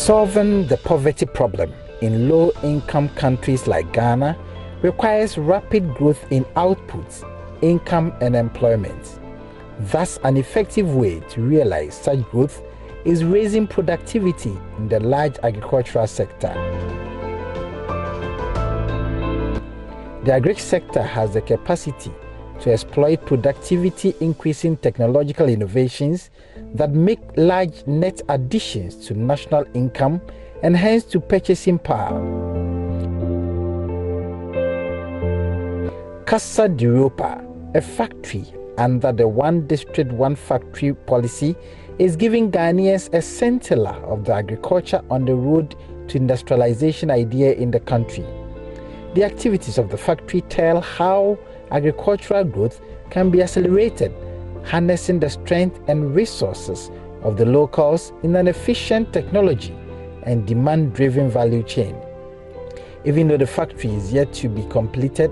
Solving the poverty problem in low-income countries like Ghana requires rapid growth in outputs, income, and employment. Thus, an effective way to realize such growth is raising productivity in the large agricultural sector. The agri sector has the capacity to exploit productivity-increasing technological innovations that make large net additions to national income and hence to purchasing power. Casa de Ropa, a factory under the One District, One Factory policy, is giving Ghanaians a scintilla of the agriculture on the road to industrialization idea in the country. The activities of the factory tell how agricultural growth can be accelerated, harnessing the strength and resources of the locals in an efficient technology and demand-driven value chain. Even though the factory is yet to be completed,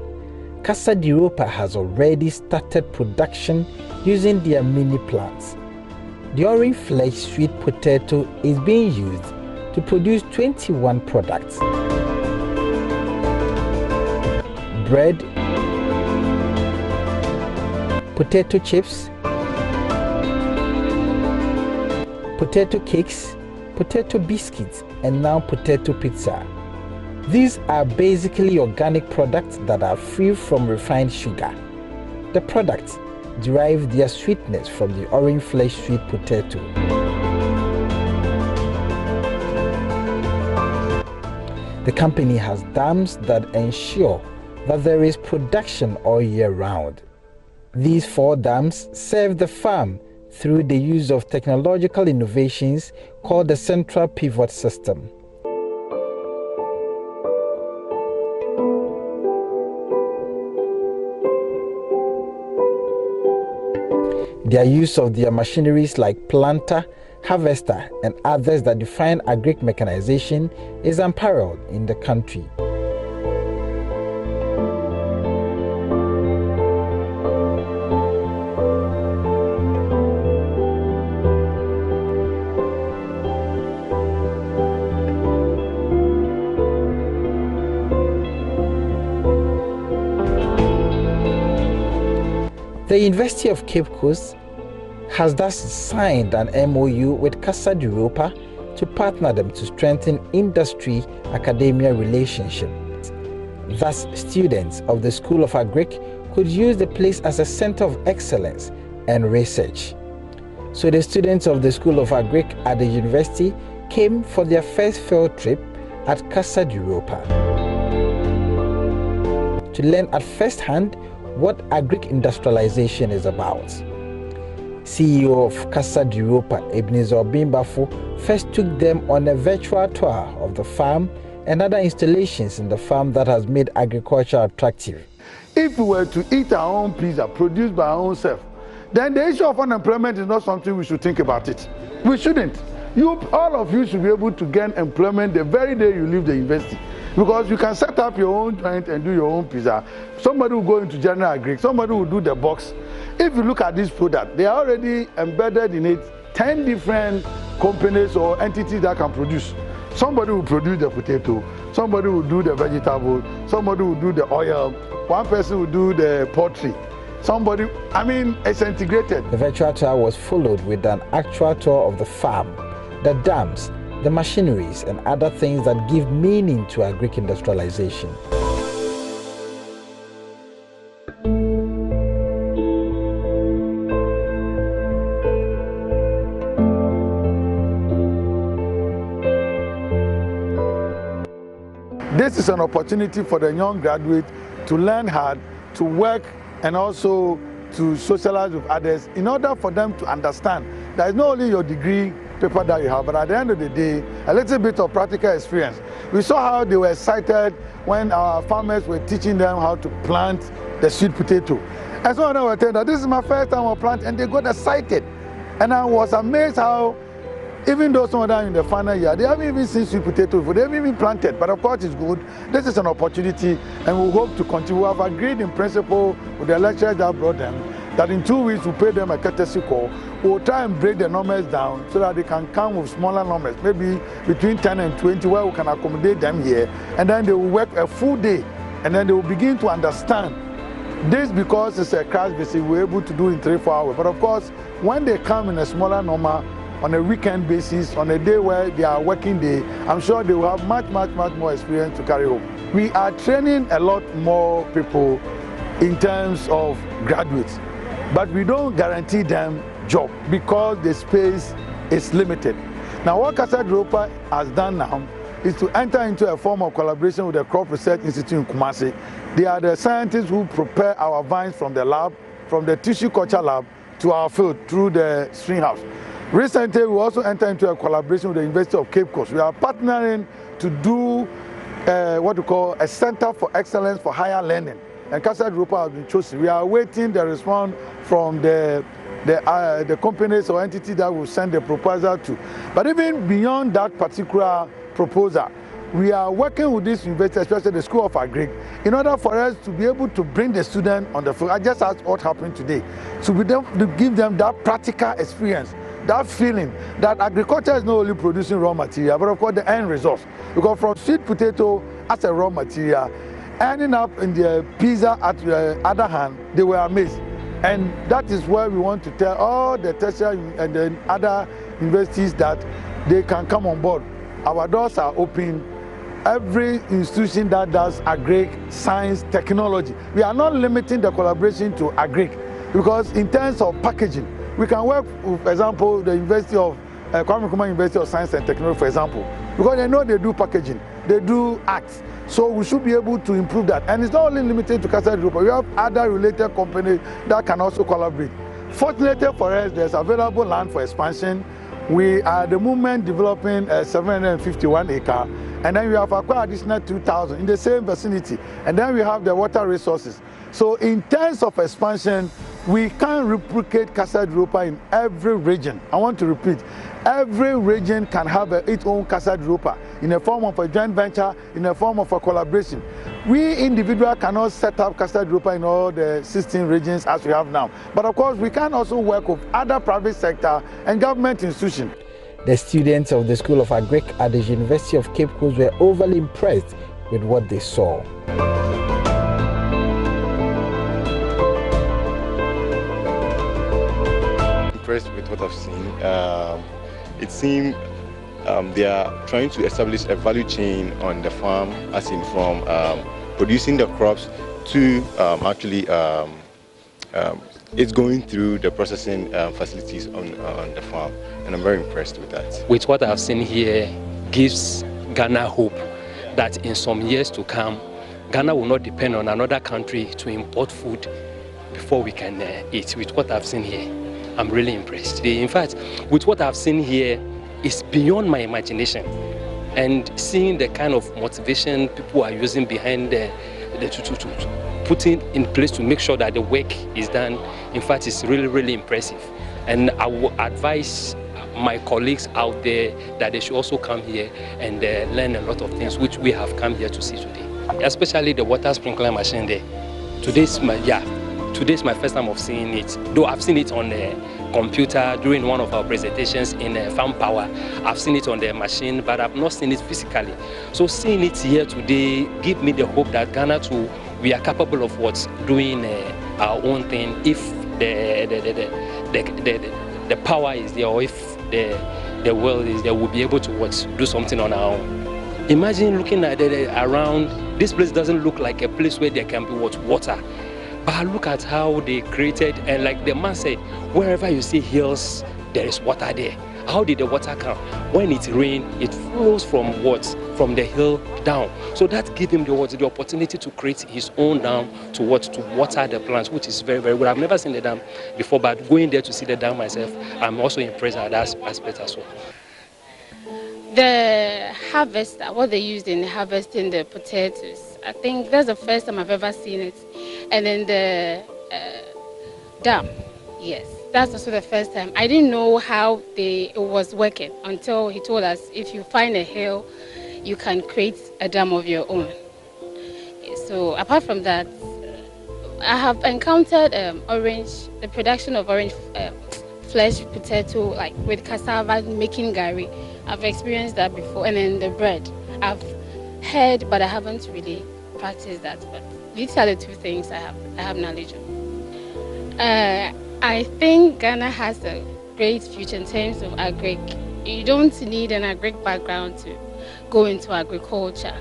Casa de Ropa has already started production using their mini plants. The orange flesh sweet potato is being used to produce 21 products. Bread, potato chips, potato cakes, potato biscuits, and now potato pizza. These are basically organic products that are free from refined sugar. The products derive their sweetness from the orange flesh sweet potato. The company has dams that ensure that there is production all year round. These 4 dams serve the farm through the use of technological innovations called the Central Pivot System. Their use of their machineries like planter, harvester, and others that define agri mechanization is unparalleled in the country. The University of Cape Coast has thus signed an MOU with Casa de Ropa to partner them to strengthen industry-academia relationships. Thus, students of the School of Agric could use the place as a center of excellence and research. So the students of the School of Agric at the university came for their first field trip at Casa de Ropa to learn at first hand what agric industrialization is about. CEO of Casa de Ropa, Ebenezer Bimbafo, first took them on a virtual tour of the farm and other installations in the farm that has made agriculture attractive. If we were to eat our own pizza produced by our own self, then the issue of unemployment is not something we should think about it. We shouldn't. All of you should be able to gain employment the very day you leave the university. Because you can set up your own joint and do your own pizza. Somebody will go into general agric, somebody will do the box. If you look at this product, they are already embedded in it 10 different companies or entities that can produce. Somebody will produce the potato, somebody will do the vegetable, somebody will do the oil, one person will do the poultry. It's integrated. The virtual tour was followed with an actual tour of the farm, the dams, the machineries, and other things that give meaning to agric industrialization. This is an opportunity for the young graduate to learn hard, to work, and also to socialize with others in order for them to understand that it's not only your degree paper that you have, but at the end of the day, a little bit of practical experience. We saw how they were excited when our farmers were teaching them how to plant the sweet potato. And some of them were telling that this is my first time I plant, and they got excited. And I was amazed how, even though some of them in the final year, they haven't even seen sweet potato before, they haven't even planted, but of course it's good. This is an opportunity, and we hope to continue. We have agreed in principle with the lecturers that brought them, that in 2 weeks we'll pay them a courtesy call. We'll try and break the numbers down so that they can come with smaller numbers, maybe between 10 and 20, where we can accommodate them here. And then they will work a full day, and then they will begin to understand this, because it's a crash visit, we're able to do in 3-4 hours. But of course, when they come in a smaller number, on a weekend basis, on a day where they are working day, I'm sure they will have much more experience to carry home. We are training a lot more people in terms of graduates, but we don't guarantee them job because the space is limited. Now, what Casa de Ropa has done now is to enter into a form of collaboration with the Crop Research Institute in Kumasi. They are the scientists who prepare our vines from the lab, from the tissue culture lab to our field through the string house. Recently, we also entered into a collaboration with the University of Cape Coast. We are partnering to do what we call a Center for Excellence for Higher Learning. And Casa de Ropa has been chosen. We are awaiting the response from the companies or entities that will send the proposal to. But even beyond that particular proposal, we are working with this university, especially the School of Agri, in order for us to be able to bring the student on the field. I just asked what happened today. So we to give them that practical experience, that feeling that agriculture is not only producing raw material, but of course the end resource. Because from sweet potato as a raw material, ending up in the pizza at the other hand, they were amazed. And that is where we want to tell all the tertiary and the other universities that they can come on board. Our doors are open. Every institution that does agri, science, technology, we are not limiting the collaboration to agri, because in terms of packaging, we can work with, for example, the University of Kwame Nkrumah University of Science and Technology, for example, because they know they do packaging, they do arts. So we should be able to improve that. And it's not only limited to Casa de Ropa. We have other related companies that can also collaborate. Fortunately for us, there's available land for expansion. We are at the moment developing a 751 acre, and then we have acquired additional 2,000 in the same vicinity. And then we have the water resources. So in terms of expansion, we can replicate Casa de Ropa in every region. I want to repeat, every region can have its own Casa de Ropa in the form of a joint venture, in the form of a collaboration. We individuals cannot set up Casa de Ropa in all the 16 regions as we have now. But of course, we can also work with other private sector and government institutions. The students of the School of Agric at the University of Cape Coast were overly impressed with what they saw. Impressed with what I've seen. It seems they are trying to establish a value chain on the farm, as in from producing the crops to actually it's going through the processing facilities on the farm, and I'm very impressed with that. With what I've seen here, gives Ghana hope that in some years to come, Ghana will not depend on another country to import food before we can eat. With what I've seen here, I'm really impressed. In fact, with what I've seen here, it's beyond my imagination. And seeing the kind of motivation people are using behind to putting in place to make sure that the work is done, in fact, it's really impressive. And I will advise my colleagues out there that they should also come here and learn a lot of things which we have come here to see today. Especially the water sprinkler machine there. Today's my first time of seeing it, though I've seen it on the computer during one of our presentations in Farm Power. I've seen it on the machine, but I've not seen it physically. So seeing it here today gives me the hope that Ghana too, we are capable of doing our own thing if the power is there, or if the will is there, we'll be able to do something on our own. Imagine looking at around, this place doesn't look like a place where there can be water. But look at how they created, and like the man said, wherever you see hills, there is water there. How did the water come? When it rains, it flows from what? From the hill down. So that gives him the opportunity to create his own dam to water the plants, which is very good. I've never seen the dam before, but going there to see the dam myself, I'm also impressed at that aspect as well. The harvester, what they used in harvesting the potatoes, I think that's the first time I've ever seen it. And then the dam, yes, that's also the first time. I didn't know how it was working until he told us if you find a hill, you can create a dam of your own. So apart from that, I have encountered the production of orange flesh potato, like with cassava, making gari. I've experienced that before. And then the bread, I've heard, but I haven't really practiced that. But these are the two things I have knowledge of. I think Ghana has a great future in terms of agric. You don't need an agric background to go into agriculture.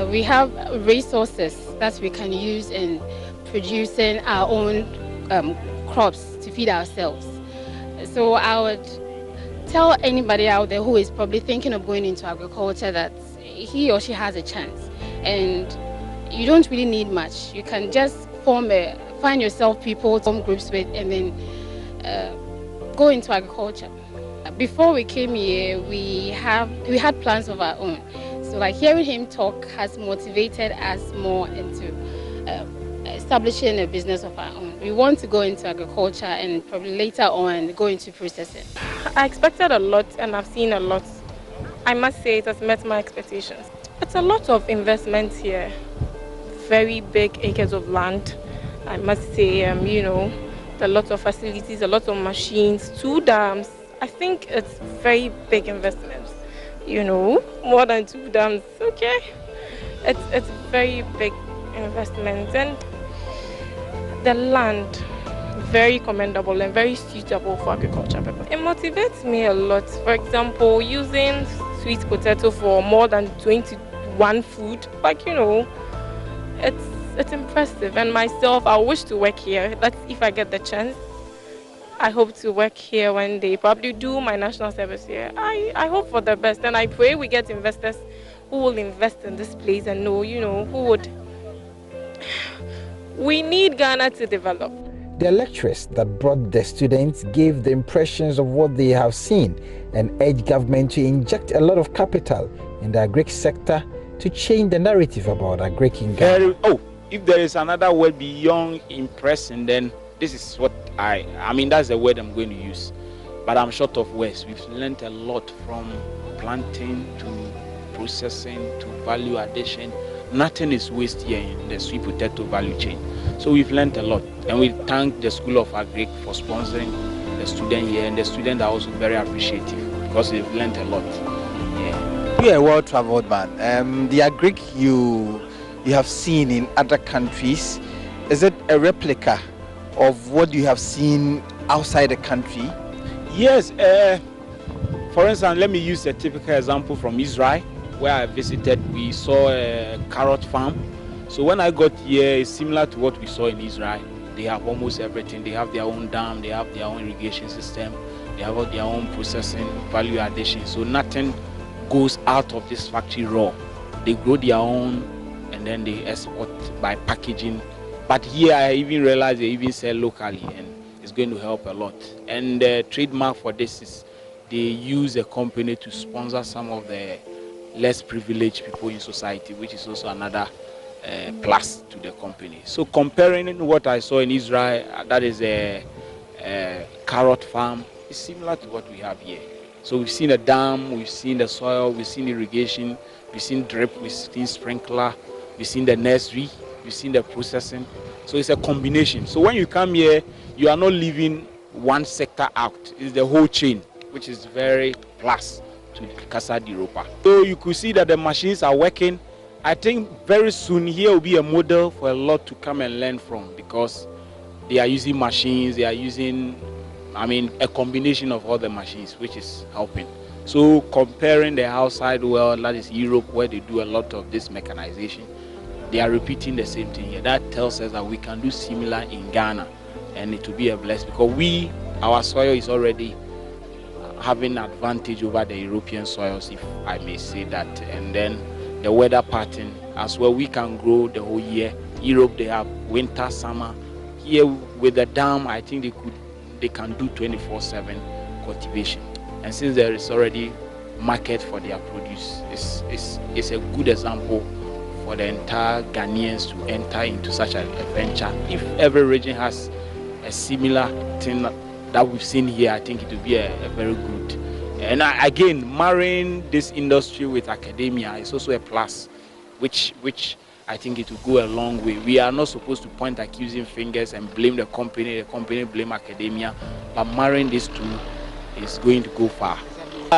We have resources that we can use in producing our own crops to feed ourselves. So I would tell anybody out there who is probably thinking of going into agriculture that he or she has a chance, and you don't really need much. You can just find yourself people to form groups with, and then go into agriculture. Before we came here, we had plans of our own. So like hearing him talk has motivated us more into establishing a business of our own. We want to go into agriculture and probably later on go into processing. I expected a lot and I've seen a lot. I must say it has met my expectations. It's a lot of investment here. Very big acres of land. I must say, you know, a lot of facilities, a lot of machines, 2 dams. I think it's very big investments. You know, more than 2 dams. Okay, it's very big investment, and the land very commendable and very suitable for agriculture purpose. It motivates me a lot. For example, using sweet potato for more than 21 food, like, you know, it's impressive. And myself, I wish to work here. That's if I get the chance. I hope to work here one day, probably do my national service here. I hope for the best, and I pray we get investors who will invest in this place and know, you know, who would. We need Ghana to develop. The lecturers that brought the students gave the impressions of what they have seen and urged government to inject a lot of capital in the agric sector to change the narrative about agric in Ghana. If there is another word beyond impressing, then this is what I mean, that's the word I'm going to use. But I'm short of words. We've learned a lot from planting to processing to value addition. Nothing is wasted here in the sweet potato value chain. So we've learned a lot. And we thank the School of Agric for sponsoring the student here. And the students are also very appreciative because they've learned a lot. Yeah. You're a well-traveled man. The agric you have seen in other countries, is it a replica of what you have seen outside the country? Yes. For instance, let me use a typical example from Israel, where I visited. We saw a carrot farm. So when I got here, it's similar to what we saw in Israel. They have almost everything. They have their own dam, they have their own irrigation system, they have their own processing, value addition. So nothing goes out of this factory raw. They grow their own and then they export by packaging. But here I even realized they even sell locally, and it's going to help a lot. And the trademark for this is they use a company to sponsor some of the less privileged people in society, which is also another plus to the company. So comparing what I saw in Israel, that is a carrot farm, is similar to what we have here. So we've seen a dam, we've seen the soil, we've seen irrigation, we've seen drip, we've seen sprinkler, we've seen the nursery, we've seen the processing. So it's a combination. So when you come here, you are not leaving one sector out. It's the whole chain, which is very plus to Casa de Ropa. So you could see that the machines are working. I think very soon here will be a model for a lot to come and learn from, because they are using machines, they are using, a combination of all the machines, which is helping. So comparing the outside world, that is Europe, where they do a lot of this mechanization, they are repeating the same thing here. That tells us that we can do similar in Ghana, and it will be a blessing, because our soil is already having advantage over the European soils, if I may say that. And then the weather pattern as well, we can grow the whole year. Europe, they have winter, summer. Here with the dam, I think they can do 24/7 cultivation. And since there is already market for their produce, it's a good example for the entire Ghanaians to enter into such a venture. If every region has a similar thing that we've seen here, I think it will be a very good. And again, marrying this industry with academia is also a plus, which I think it will go a long way. We are not supposed to point accusing fingers and blame the company blame academia, but marrying these two is going to go far.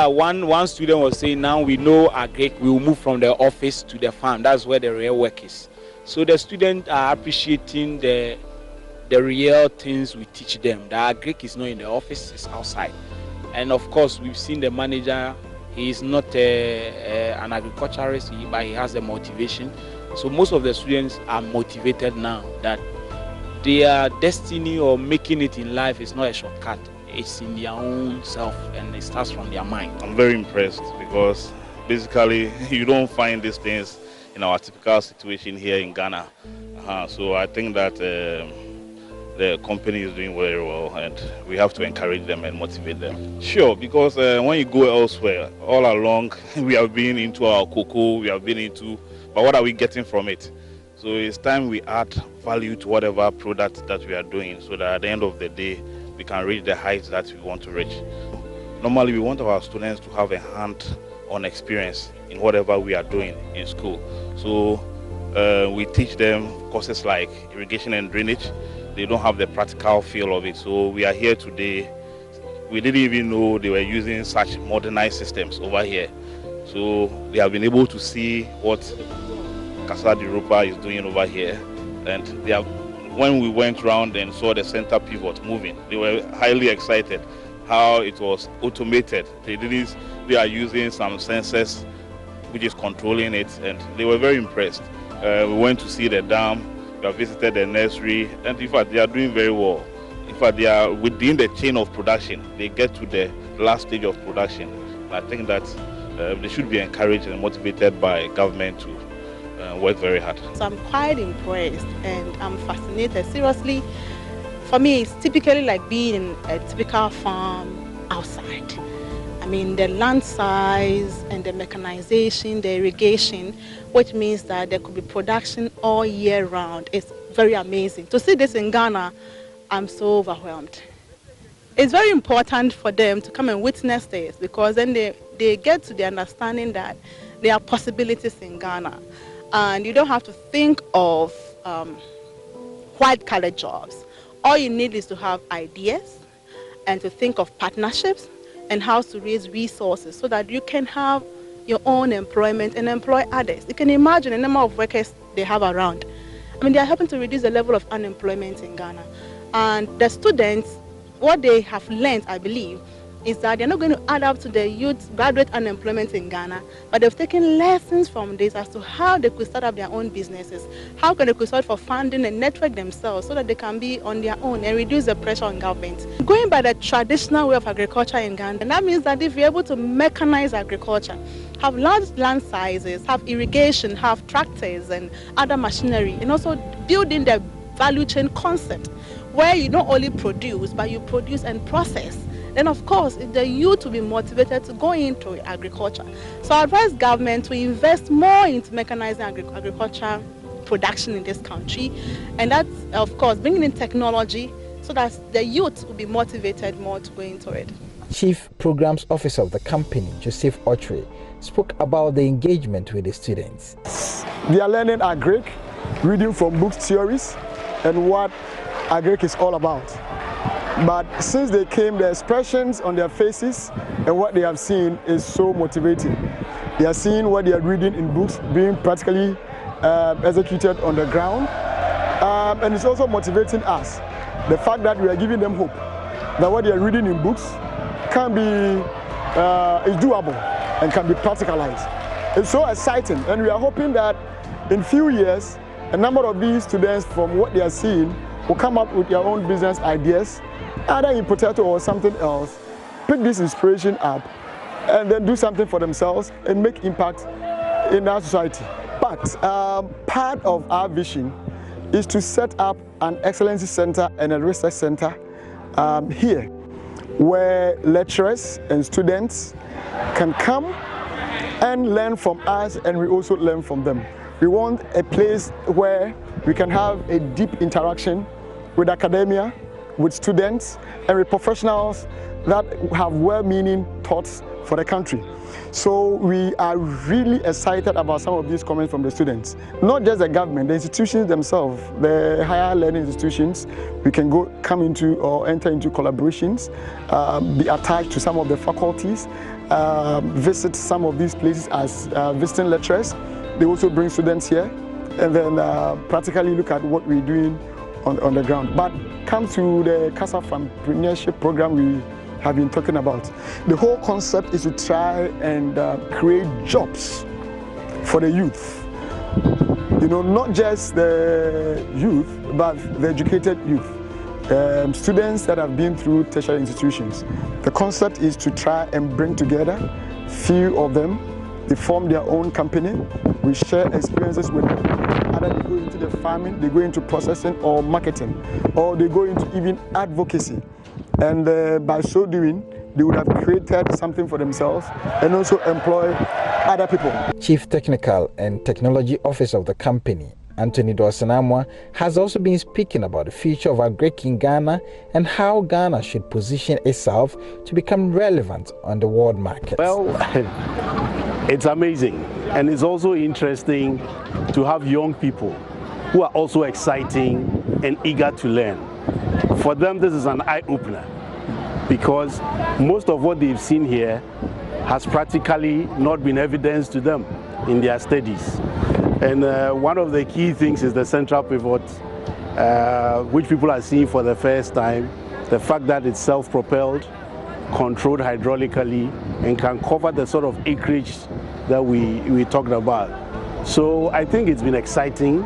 One student was saying, now we know agric, we will move from the office to the farm. That's where the real work is. So the students are appreciating the real things we teach them. The agric is not in the office, it's outside. And of course, we've seen the manager. He is not an agriculturist, but he has the motivation. So most of the students are motivated now that their destiny or making it in life is not a shortcut. It's in their own self, and it starts from their mind. I'm very impressed because basically you don't find these things in our typical situation here in Ghana. So I think that the company is doing very well, and we have to encourage them and motivate them. Sure, because when you go elsewhere, all along we have been into our cocoa, but what are we getting from it? So it's time we add value to whatever product that we are doing, so that at the end of the day, we can reach the heights that we want to reach. Normally, we want our students to have a hand-on experience in whatever we are doing in school. So we teach them courses like irrigation and drainage. They don't have the practical feel of it. So we are here today. We didn't even know they were using such modernized systems over here. So they have been able to see what Casa de Ropa is doing over here. And they have, when we went around and saw the center pivot moving, they were highly excited how it was automated. They are using some sensors which is controlling it, and they were very impressed. We went to see the dam, we have visited the nursery, and in fact they are doing very well. In fact, they are within the chain of production. They get to the last stage of production. I think that they should be encouraged and motivated by government to work very hard. So I'm quite impressed and I'm fascinated. Seriously, for me, it's typically like being in a typical farm outside. I mean, the land size and the mechanization, the irrigation, which means that there could be production all year round. It's very amazing. To see this in Ghana, I'm so overwhelmed. It's very important for them to come and witness this, because then they get to the understanding that there are possibilities in Ghana. And you don't have to think of white-collar jobs. All you need is to have ideas and to think of partnerships and how to raise resources so that you can have your own employment and employ others. You can imagine the number of workers they have around. I mean, they are helping to reduce the level of unemployment in Ghana. And the students, what they have learned, I believe, is that they're not going to add up to the youth graduate unemployment in Ghana, but they've taken lessons from this as to how they could start up their own businesses, how can they could start for funding and network themselves so that they can be on their own and reduce the pressure on government. Going by the traditional way of agriculture in Ghana, and that means that if you're able to mechanize agriculture, have large land sizes, have irrigation, have tractors and other machinery, and also build in the value chain concept where you not only produce, but you produce and process, then of course the youth will be motivated to go into agriculture. So I advise government to invest more into mechanizing agriculture production in this country, and that's of course bringing in technology so that the youth will be motivated more to go into it. Chief Programs Officer of the company, Joseph Ochre, spoke about the engagement with the students. They are learning agric, reading from books, theories, and what agric is all about. But since they came, the expressions on their faces and what they have seen is so motivating. They are seeing what they are reading in books being practically executed on the ground. And it's also motivating us. The fact that we are giving them hope that what they are reading in books can be, is doable and can be practicalized. It's so exciting, and we are hoping that in few years, a number of these students from what they are seeing will come up with their own business ideas, either in potato or something else, pick this inspiration up, and then do something for themselves and make impact in our society. But part of our vision is to set up an excellency center and a research center here, where lecturers and students can come and learn from us, and we also learn from them. We want a place where we can have a deep interaction with academia, with students, and with professionals that have well-meaning thoughts for the country. So we are really excited about some of these comments from the students. Not just the government, the institutions themselves, the higher learning institutions. We can come into or enter into collaborations, be attached to some of the faculties, visit some of these places as visiting lecturers. They also bring students here and then practically look at what we're doing on the ground. But come to the Casa Entrepreneurship program we have been talking about. The whole concept is to try and create jobs for the youth. You know, not just the youth, but the educated youth. Students that have been through tertiary institutions. The concept is to try and bring together few of them. They form their own company. We share experiences with them. Either they go into the farming, they go into processing or marketing, or they go into even advocacy. And by so doing, they would have created something for themselves and also employ other people. Chief Technical and Technology Officer of the company, Anthony Dawson-Amwa, has also been speaking about the future of agric in Ghana and how Ghana should position itself to become relevant on the world market. Well, it's amazing, and it's also interesting to have young people who are also exciting and eager to learn. For them, this is an eye-opener because most of what they've seen here has practically not been evidence to them in their studies. And one of the key things is the central pivot, which people are seeing for the first time. The fact that it's self-propelled, controlled hydraulically, and can cover the sort of acreage that we talked about. So I think it's been exciting.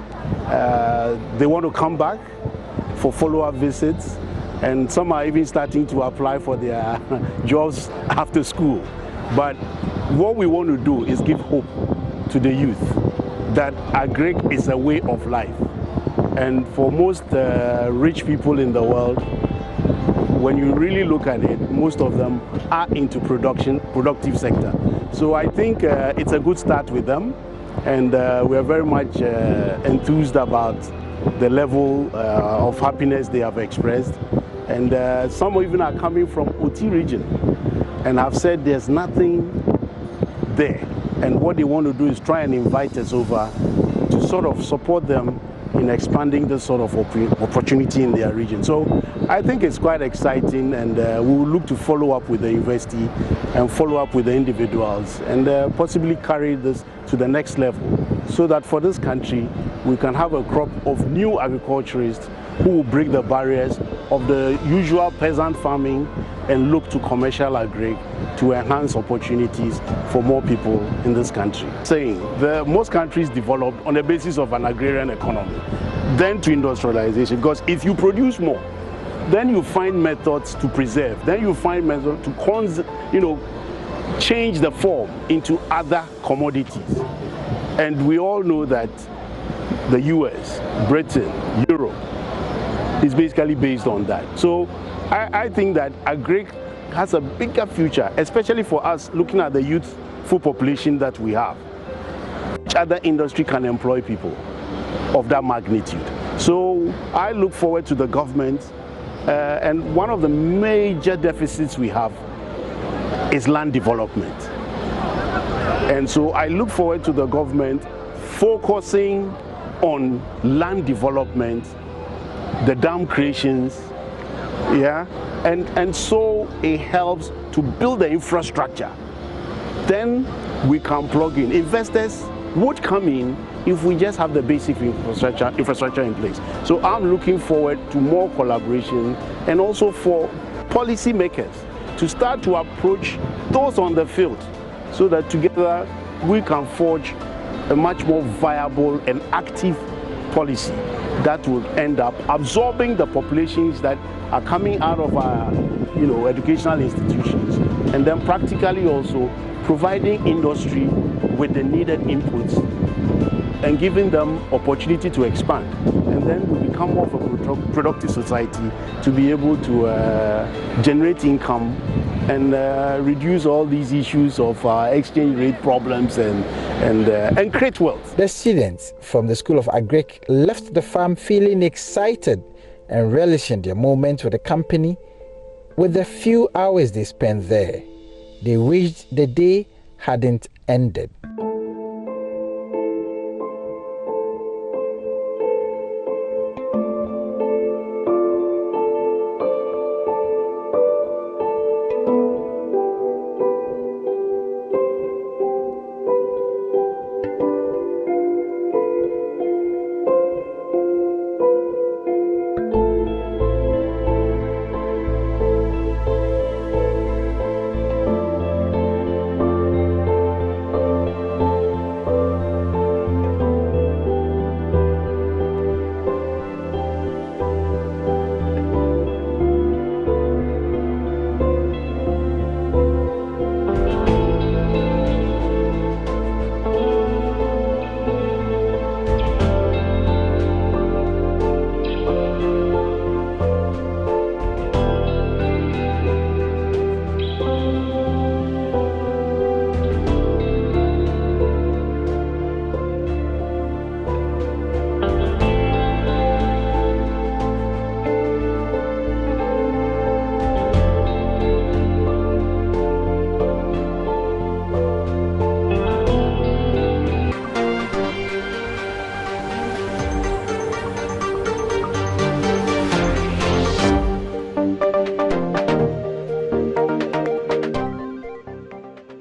They want to come back for follow-up visits, and some are even starting to apply for their jobs after school. But what we want to do is give hope to the youth that agric is a way of life. And for most rich people in the world, when you really look at it, most of them are into productive sector. So I think it's a good start with them, and we are very much enthused about the level of happiness they have expressed. And some even are coming from OT region and have said there's nothing there. And what they want to do is try and invite us over to sort of support them in expanding this sort of opportunity in their region. So I think it's quite exciting, and we will look to follow up with the university and follow up with the individuals and possibly carry this to the next level so that for this country we can have a crop of new agriculturists who will break the barriers of the usual peasant farming and look to commercial agri to enhance opportunities for more people in this country. Saying most countries developed on the basis of an agrarian economy, then to industrialization, because if you produce more, then you find methods to preserve, then you find methods to change the form into other commodities. And we all know that the US, Britain, Europe is basically based on that. So I think that agric has a bigger future, especially for us looking at the youthful population that we have. Which other industry can employ people of that magnitude? So I look forward to the government, and one of the major deficits we have is land development. And so I look forward to the government focusing on land development, the dam creations, and so it helps to build the infrastructure. Then we can plug in. Investors would come in if we just have the basic infrastructure in place. So I'm looking forward to more collaboration, and also for policymakers to start to approach those on the field so that together we can forge a much more viable and active policy that will end up absorbing the populations that are coming out of our educational institutions, and then practically also providing industry with the needed inputs and giving them opportunity to expand. And then we become more of a productive society to be able to generate income and reduce all these issues of exchange rate problems and create wealth. The students from the School of Agric left the farm feeling excited and relishing their moment with the company with the few hours they spent there. They wished the day hadn't ended.